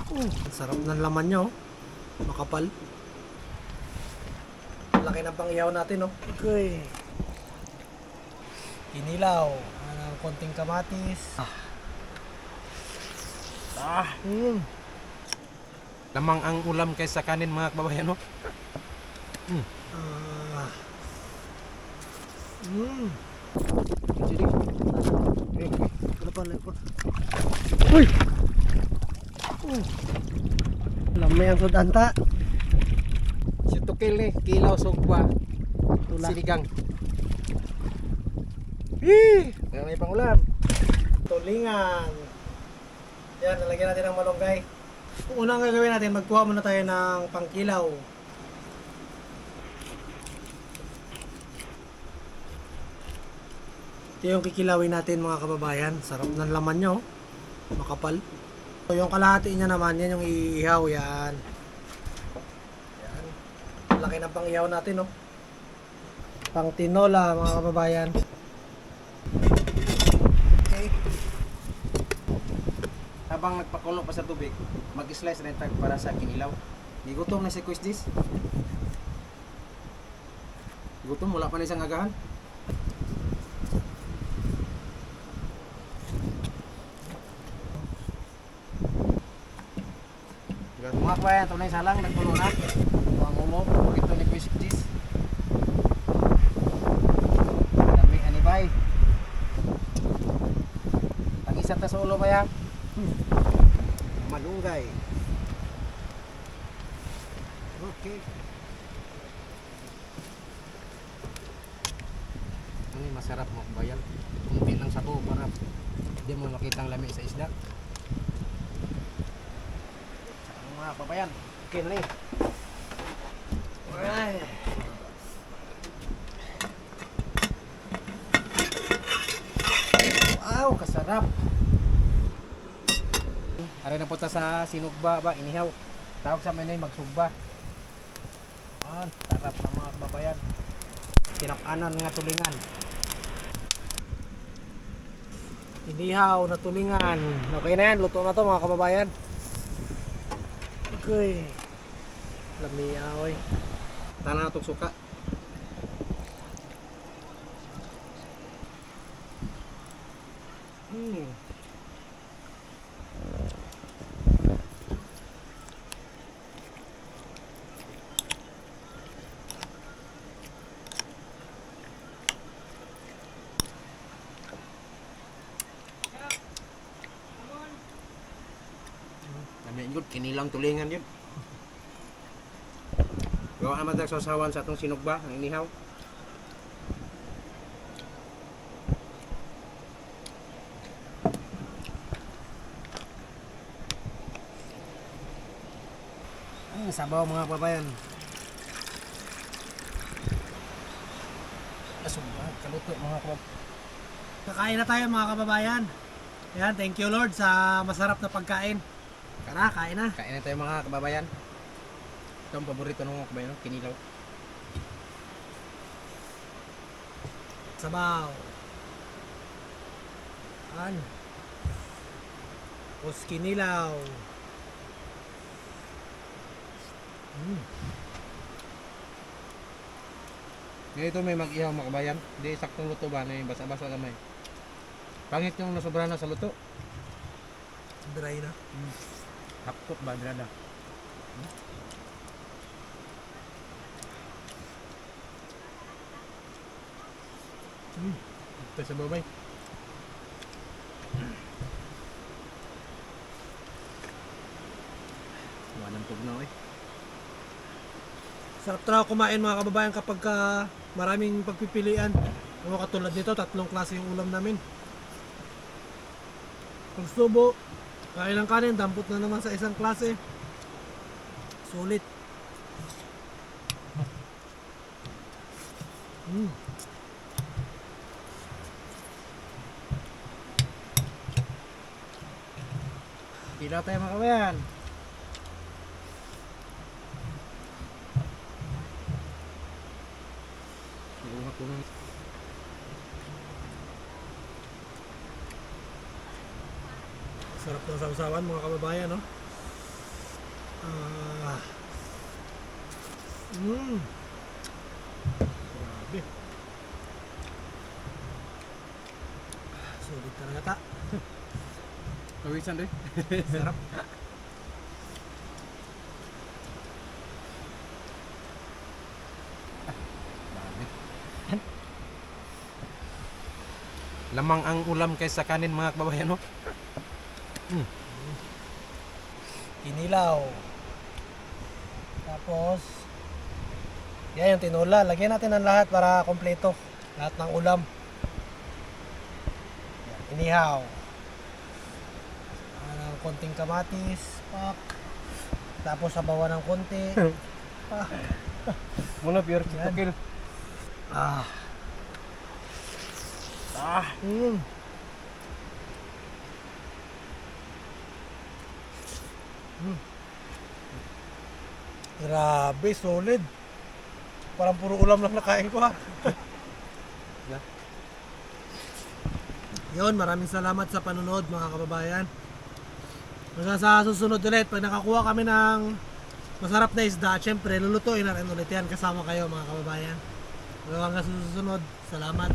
Ang sarap ng laman niya, oh. Makapal. Laki ng pang-ihaw natin, oh. Okay. Kinilaw. Konting kamatis. Lamang ang ulam kaysa kanin mga kababayan, no? Ah. Sige. Lepas. Uy! Lamay ang sudanta. Si Tukil ni, kilaw sugba. Tula. Sinigang. Kaya may pangulam. Tulingan. Yan, nalagyan natin ng malunggay. Unang gagawin natin, magkuha muna tayo ng pangkilaw. Ito yung kikilawin natin mga kababayan. Sarap ng laman niya, oh. Makapal. So, yung kalahati niya naman, yan yung iihaw. Yan. Yan. Laki ng pang-ihaw natin, oh. Pang tinola mga kababayan. Okay. Habang nagpakulo pa sa tubig, mag-slice rin tayo para sa kinilaw. Di gutom na si Quiz Dis. Gutom, wala pa na isang agahan. Mga kabayan, ito na yung salang, nagpulo na. Ang ulo, ito ni Quiz Dis. Dami anibay. Ang isa ta sa ulo ba yan? Malunggay. Okay. Ano yung masarap mo kabayan? Kunti lang sabo para hindi mo makita ang lami sa isda. Ang mga kabayan, okay na rin. Alright. Wow, kasarap. Aray na punta sa sinugba ba, inihaw. Tawag sa mga magsugba. Sarap ng mga kababayan. Tinakanan nga tulingan. Inihaw na tulingan. Okay na yan, luto na to mga kababayan. Okay. Lamiyaw, eh. Tanah na suka. Kami yun, kinilang tulingan yun. Gawa naman tayo sasawan sa atong sinugba, ang inihaw. Sabaw mga kababayan. Asumba, kaluto mga kababayan. Kakain na tayo mga kababayan. Ayan, thank you Lord sa masarap na pagkain. Tara, kain na. Kain na tayo mga kababayan. Ito ang paborito ng mga kababayan, kinilaw. Sabaw. Ano? Kinilaw. Ganito may mag-ihaw mga kabayan. Hindi saktong luto ba na yung basa-basa kamay. Pangit yung nasobra na sa luto. Dry na. Hapkot ba drada? Ito sa babay. Walang tugnaw eh. Sarap talaga kumain mga kababayan kapag maraming pagpipilian. Ano katulad nito, 3 klase yung ulam namin. Pag subo, kain ng kanin, dampot na naman sa isang klase. Sulit. Ilaw tayo mga kabayan. Iuha ko ng Sarap ng sausawan mga kababayan, no? Ah. Mm. Grabe. Sulit talaga ta. Kawisan deh. Sarap. Lamang ang ulam kaysa kanin mga kababayan, no? Kinilaw. Tapos, yan yung tinula. Lagyan natin ng lahat para kompleto. Lahat ng ulam. Yan, inihaw. Konting kamatis. Pak. Tapos sabawan ng konti. Pak. Muna pure Yan. tukil. Ah. Mm. Grabe, solid. Parang puro ulam lang nakain ko ha. Yeah. Yun, maraming salamat sa panunod mga kababayan. Hanggang sa susunod ulit, pag nakakuha kami ng masarap na isda, syempre lulutuin natin ulit yan kasama kayo mga kababayan. Hanggang sa susunod, salamat.